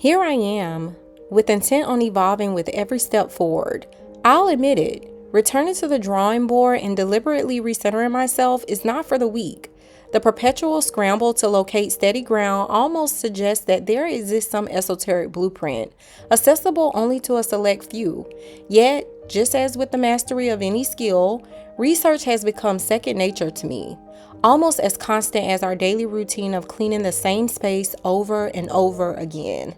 Here I am, with intent on evolving with every step forward. I'll admit it, returning to the drawing board and deliberately recentering myself is not for the weak. The perpetual scramble to locate steady ground almost suggests that there exists some esoteric blueprint, accessible only to a select few. Yet, just as with the mastery of any skill, research has become second nature to me, almost as constant as our daily routine of cleaning the same space over and over again.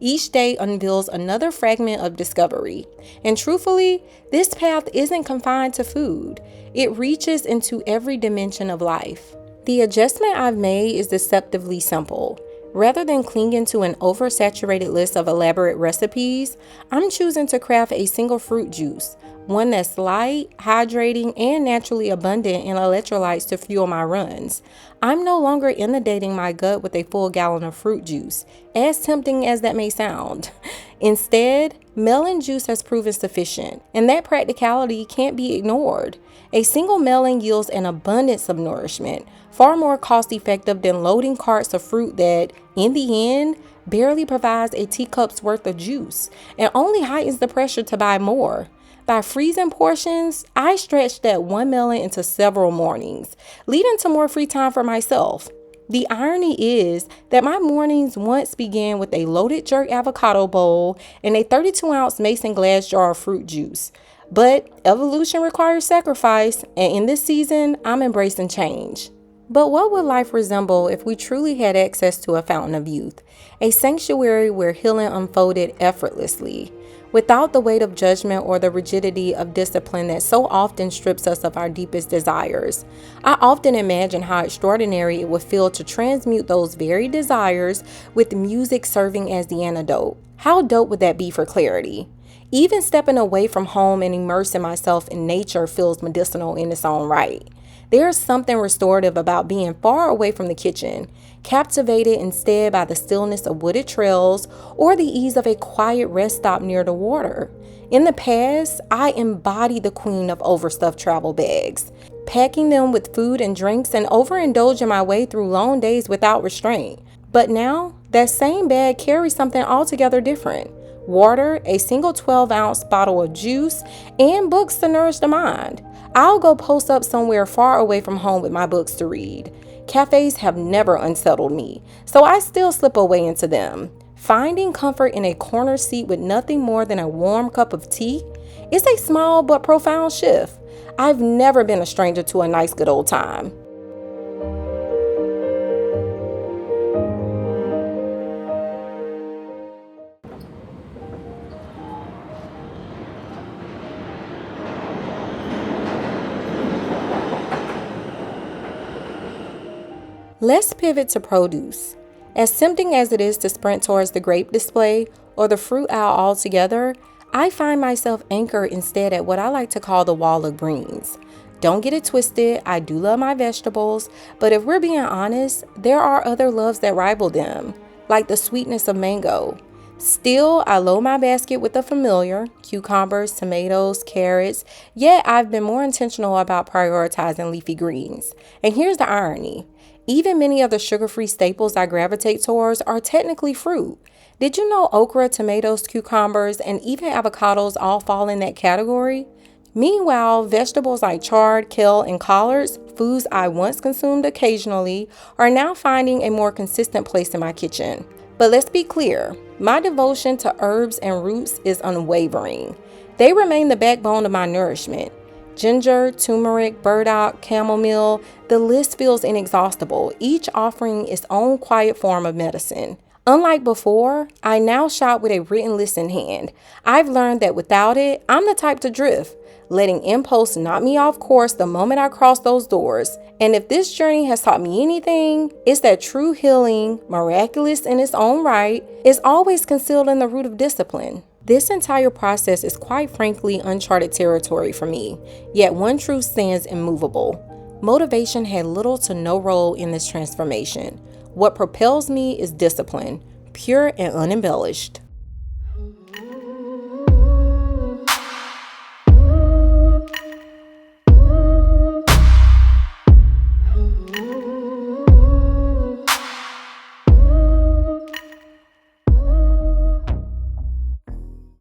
Each day unveils another fragment of discovery. And truthfully, this path isn't confined to food. It reaches into every dimension of life. The adjustment I've made is deceptively simple. Rather than clinging to an oversaturated list of elaborate recipes, I'm choosing to craft a single fruit juice, one that's light, hydrating, and naturally abundant in electrolytes to fuel my runs. I'm no longer inundating my gut with a full gallon of fruit juice, as tempting as that may sound. Instead, melon juice has proven sufficient, and that practicality can't be ignored. A single melon yields an abundance of nourishment, far more cost-effective than loading carts of fruit that, in the end, barely provides a teacup's worth of juice, and only heightens the pressure to buy more. By freezing portions, I stretch that one melon into several mornings, leading to more free time for myself. The irony is that my mornings once began with a loaded jerk avocado bowl and a 32-ounce mason glass jar of fruit juice. But evolution requires sacrifice, and in this season, I'm embracing change. But what would life resemble if we truly had access to a fountain of youth, a sanctuary where healing unfolded effortlessly, without the weight of judgment or the rigidity of discipline that so often strips us of our deepest desires? I often imagine how extraordinary it would feel to transmute those very desires with music serving as the antidote. How dope would that be for clarity? Even stepping away from home and immersing myself in nature feels medicinal in its own right. There's something restorative about being far away from the kitchen, captivated instead by the stillness of wooded trails or the ease of a quiet rest stop near the water. In the past, I embodied the queen of overstuffed travel bags, packing them with food and drinks and overindulging my way through long days without restraint. But now, that same bag carries something altogether different. Water, a single 12-ounce bottle of juice, and books to nourish the mind. I'll go post up somewhere far away from home with my books to read. Cafes have never unsettled me, so I still slip away into them. Finding comfort in a corner seat with nothing more than a warm cup of tea is a small but profound shift. I've never been a stranger to a nice good old time. Let's pivot to produce. As tempting as it is to sprint towards the grape display or the fruit aisle altogether, I find myself anchored instead at what I like to call the wall of greens. Don't get it twisted, I do love my vegetables, but if we're being honest, there are other loves that rival them, like the sweetness of mango. Still, I load my basket with the familiar, cucumbers, tomatoes, carrots, yet I've been more intentional about prioritizing leafy greens. And here's the irony. Even many of the sugar-free staples I gravitate towards are technically fruit. Did you know okra, tomatoes, cucumbers, and even avocados all fall in that category? Meanwhile, vegetables like chard, kale, and collards, foods I once consumed occasionally, are now finding a more consistent place in my kitchen. But let's be clear, my devotion to herbs and roots is unwavering. They remain the backbone of my nourishment. Ginger, turmeric, burdock, chamomile, the list feels inexhaustible, each offering its own quiet form of medicine. Unlike before, I now shop with a written list in hand. I've learned that without it, I'm the type to drift, letting impulse knock me off course the moment I cross those doors. And if this journey has taught me anything, it's that true healing, miraculous in its own right, is always concealed in the root of discipline. This entire process is quite frankly uncharted territory for me, yet one truth stands immovable. Motivation had little to no role in this transformation. What propels me is discipline, pure and unembellished.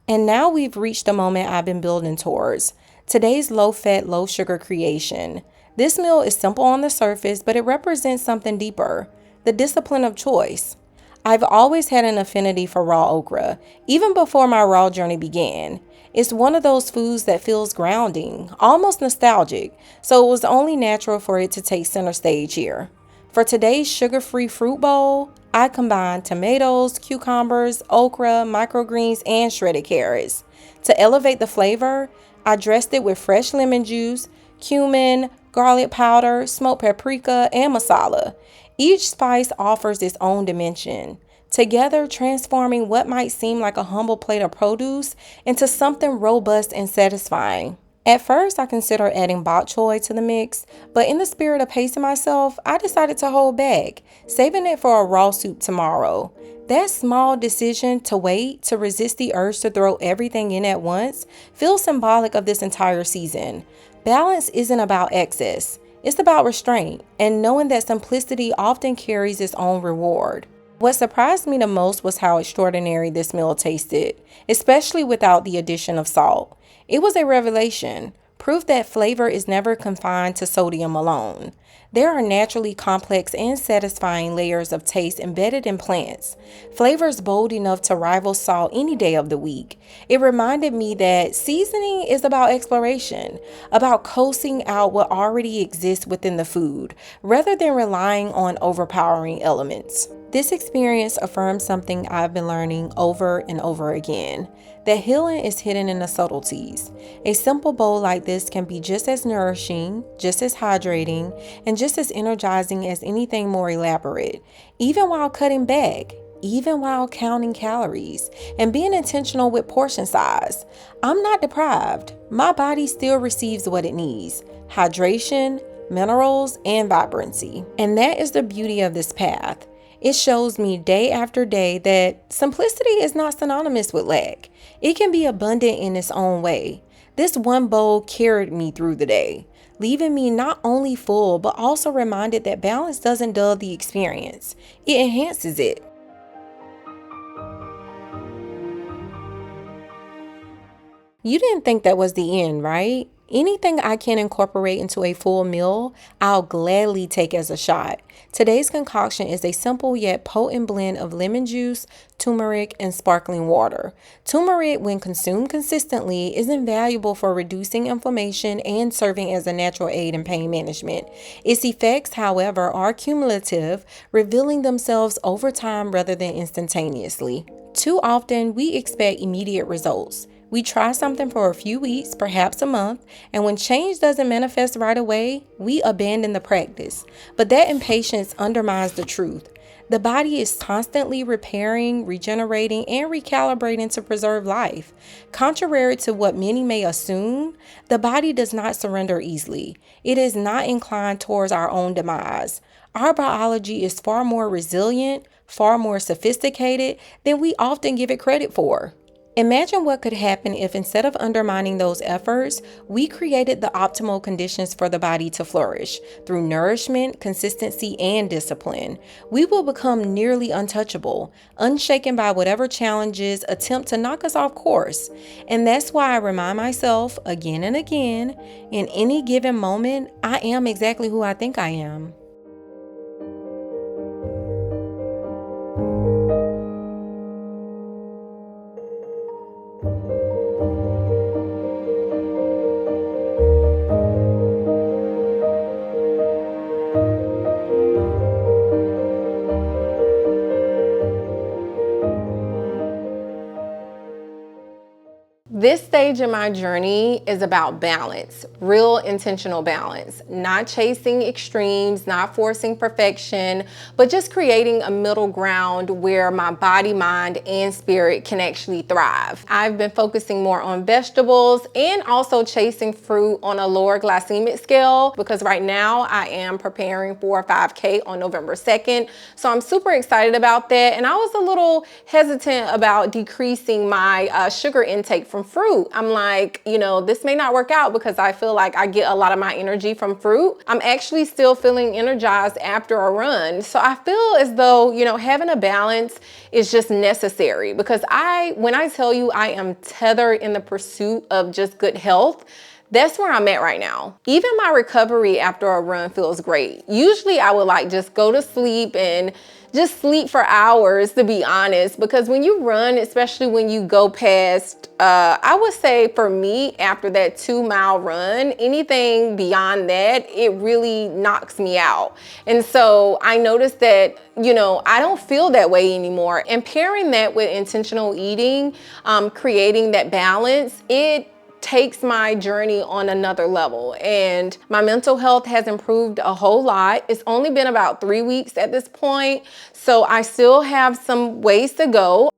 And now we've reached the moment I've been building towards. Today's low-fat, low-sugar creation. This meal is simple on the surface, but it represents something deeper, the discipline of choice. I've always had an affinity for raw okra, even before my raw journey began. It's one of those foods that feels grounding, almost nostalgic, so it was only natural for it to take center stage here. For today's sugar-free fruit bowl, I combined tomatoes, cucumbers, okra, microgreens, and shredded carrots. To elevate the flavor, I dressed it with fresh lemon juice, cumin, garlic powder, smoked paprika, and masala. Each spice offers its own dimension, together transforming what might seem like a humble plate of produce into something robust and satisfying. At first, I considered adding bok choy to the mix, but in the spirit of pacing myself, I decided to hold back, saving it for a raw soup tomorrow. That small decision to wait, to resist the urge to throw everything in at once, feels symbolic of this entire season. Balance isn't about excess, it's about restraint, and knowing that simplicity often carries its own reward. What surprised me the most was how extraordinary this meal tasted, especially without the addition of salt. It was a revelation, proof that flavor is never confined to sodium alone. There are naturally complex and satisfying layers of taste embedded in plants, flavors bold enough to rival salt any day of the week. It reminded me that seasoning is about exploration, about coasting out what already exists within the food, rather than relying on overpowering elements. This experience affirms something I've been learning over and over again, that healing is hidden in the subtleties. A simple bowl like this can be just as nourishing, just as hydrating, and just as energizing as anything more elaborate, even while cutting back, even while counting calories, and being intentional with portion size. I'm not deprived. My body still receives what it needs: hydration, minerals, and vibrancy. And that is the beauty of this path. It shows me day after day that simplicity is not synonymous with lack. It can be abundant in its own way. This one bowl carried me through the day, leaving me not only full, but also reminded that balance doesn't dull the experience, it enhances it. You didn't think that was the end, right? Anything I can incorporate into a full meal, I'll gladly take as a shot. Today's concoction is a simple yet potent blend of lemon juice, turmeric, and sparkling water. Turmeric, when consumed consistently, is invaluable for reducing inflammation and serving as a natural aid in pain management. Its effects, however, are cumulative, revealing themselves over time rather than instantaneously. Too often, we expect immediate results. We try something for a few weeks, perhaps a month, and when change doesn't manifest right away, we abandon the practice. But that impatience undermines the truth. The body is constantly repairing, regenerating, and recalibrating to preserve life. Contrary to what many may assume, the body does not surrender easily. It is not inclined towards our own demise. Our biology is far more resilient, far more sophisticated than we often give it credit for. Imagine what could happen if, instead of undermining those efforts, we created the optimal conditions for the body to flourish through nourishment, consistency, and discipline. We will become nearly untouchable, unshaken by whatever challenges attempt to knock us off course. And that's why I remind myself again and again, in any given moment, I am exactly who I think I am. This stage in my journey is about balance, real intentional balance, not chasing extremes, not forcing perfection, but just creating a middle ground where my body, mind, and spirit can actually thrive. I've been focusing more on vegetables and also chasing fruit on a lower glycemic scale because right now I am preparing for a 5K on November 2nd. So I'm super excited about that. And I was a little hesitant about decreasing my sugar intake from fruit. I'm like, this may not work out because I feel like I get a lot of my energy from fruit. I'm actually still feeling energized after a run. So I feel as though, having a balance is just necessary, because when I tell you I am tethered in the pursuit of just good health, that's where I'm at right now. Even my recovery after a run feels great. Usually I would like just go to sleep and just sleep for hours, to be honest, because when you run, especially when you go past, I would say for me, after that 2-mile run, anything beyond that, it really knocks me out. And so I noticed that, I don't feel that way anymore. And pairing that with intentional eating, creating that balance, it takes my journey on another level, and my mental health has improved a whole lot. It's only been about 3 weeks at this point, so I still have some ways to go.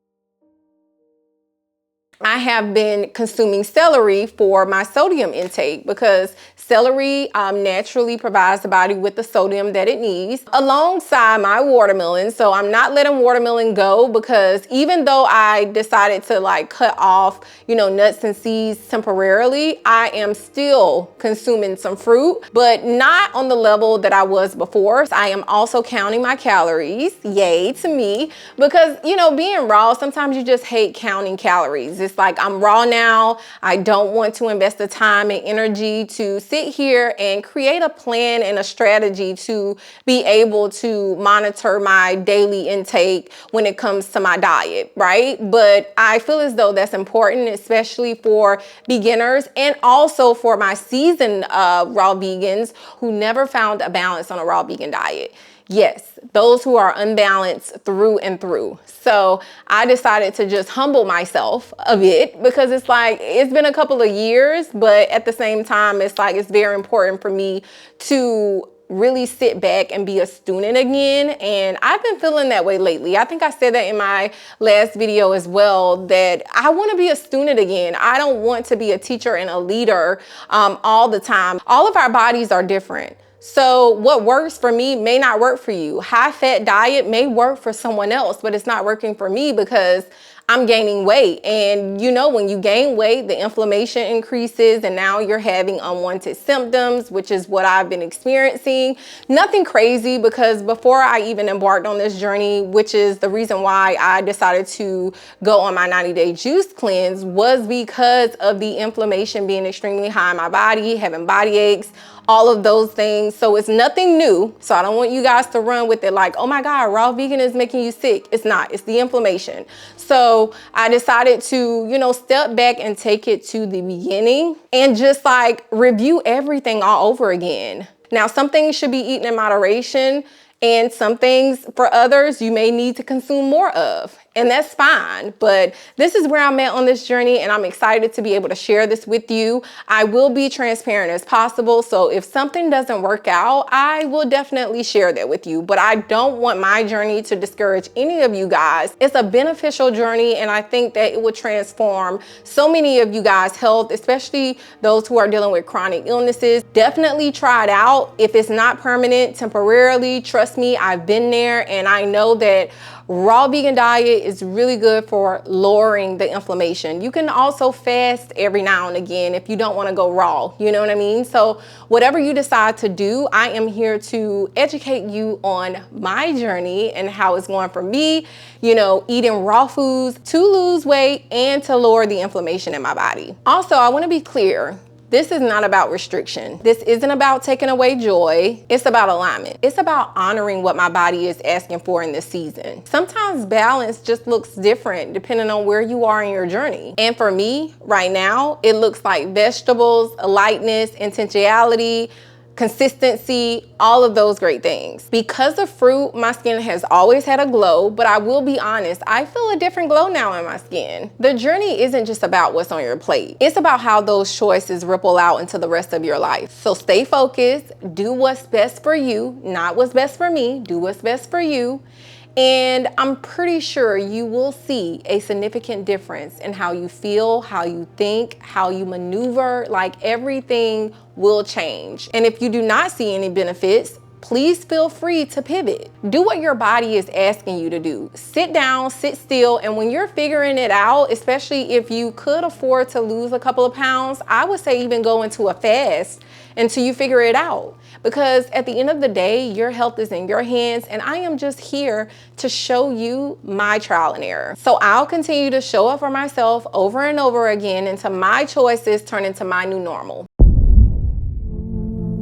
I have been consuming celery for my sodium intake, because celery naturally provides the body with the sodium that it needs, alongside my watermelon. So I'm not letting watermelon go, because even though I decided to cut off, nuts and seeds temporarily, I am still consuming some fruit, but not on the level that I was before. I am also counting my calories. Yay to me, because being raw, sometimes you just hate counting calories. It's like, I'm raw now. I don't want to invest the time and energy to sit here and create a plan and a strategy to be able to monitor my daily intake when it comes to my diet, right? But I feel as though that's important, especially for beginners and also for my seasoned raw vegans who never found a balance on a raw vegan diet. Yes, those who are unbalanced through and through. So I decided to just humble myself a bit, because it's like, it's been a couple of years, but at the same time, it's like, it's very important for me to really sit back and be a student again. And I've been feeling that way lately. I think I said that in my last video as well, that I want to be a student again. I don't want to be a teacher and a leader all the time. All of our bodies are different. So what works for me may not work for you. High fat diet may work for someone else, but it's not working for me because I'm gaining weight. And when you gain weight, the inflammation increases, and now you're having unwanted symptoms, which is what I've been experiencing. Nothing crazy, because before I even embarked on this journey, which is the reason why I decided to go on my 90-day juice cleanse, was because of the inflammation being extremely high in my body, having body aches, all of those things. So it's nothing new. So I don't want you guys to run with it like, oh my God, raw vegan is making you sick. It's not, it's the inflammation. So I decided to, step back and take it to the beginning and just review everything all over again. Now, some things should be eaten in moderation, and some things for others you may need to consume more of, and that's fine. But this is where I'm at on this journey, and I'm excited to be able to share this with you. I will be transparent as possible, so if something doesn't work out, I will definitely share that with you. But I don't want my journey to discourage any of you guys. It's a beneficial journey, and I think that it will transform so many of you guys' health, especially those who are dealing with chronic illnesses. Definitely try it out. If it's not permanent, temporarily, trust me, I've been there, and I know that raw vegan diet is really good for lowering the inflammation. You can also fast every now and again if you don't want to go raw, you know what I mean? So whatever you decide to do, I am here to educate you on my journey and how it's going for me, eating raw foods to lose weight and to lower the inflammation in my body. Also, I want to be clear. This is not about restriction. This isn't about taking away joy. It's about alignment. It's about honoring what my body is asking for in this season. Sometimes balance just looks different depending on where you are in your journey. And for me, right now, it looks like vegetables, lightness, intentionality, consistency, all of those great things. Because of fruit, my skin has always had a glow, but I will be honest, I feel a different glow now in my skin. The journey isn't just about what's on your plate. It's about how those choices ripple out into the rest of your life. So stay focused, do what's best for you, not what's best for me, do what's best for you. And I'm pretty sure you will see a significant difference in how you feel, how you think, how you maneuver. Everything will change. And if you do not see any benefits, please feel free to pivot. Do what your body is asking you to do. Sit down, sit still, and when you're figuring it out, especially if you could afford to lose a couple of pounds, I would say even go into a fast until you figure it out. Because at the end of the day, your health is in your hands, and I am just here to show you my trial and error. So I'll continue to show up for myself over and over again until my choices turn into my new normal.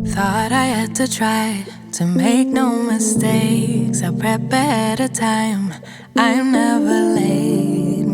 Thought I had to try to make no mistakes. I prep ahead of time, I'm never late.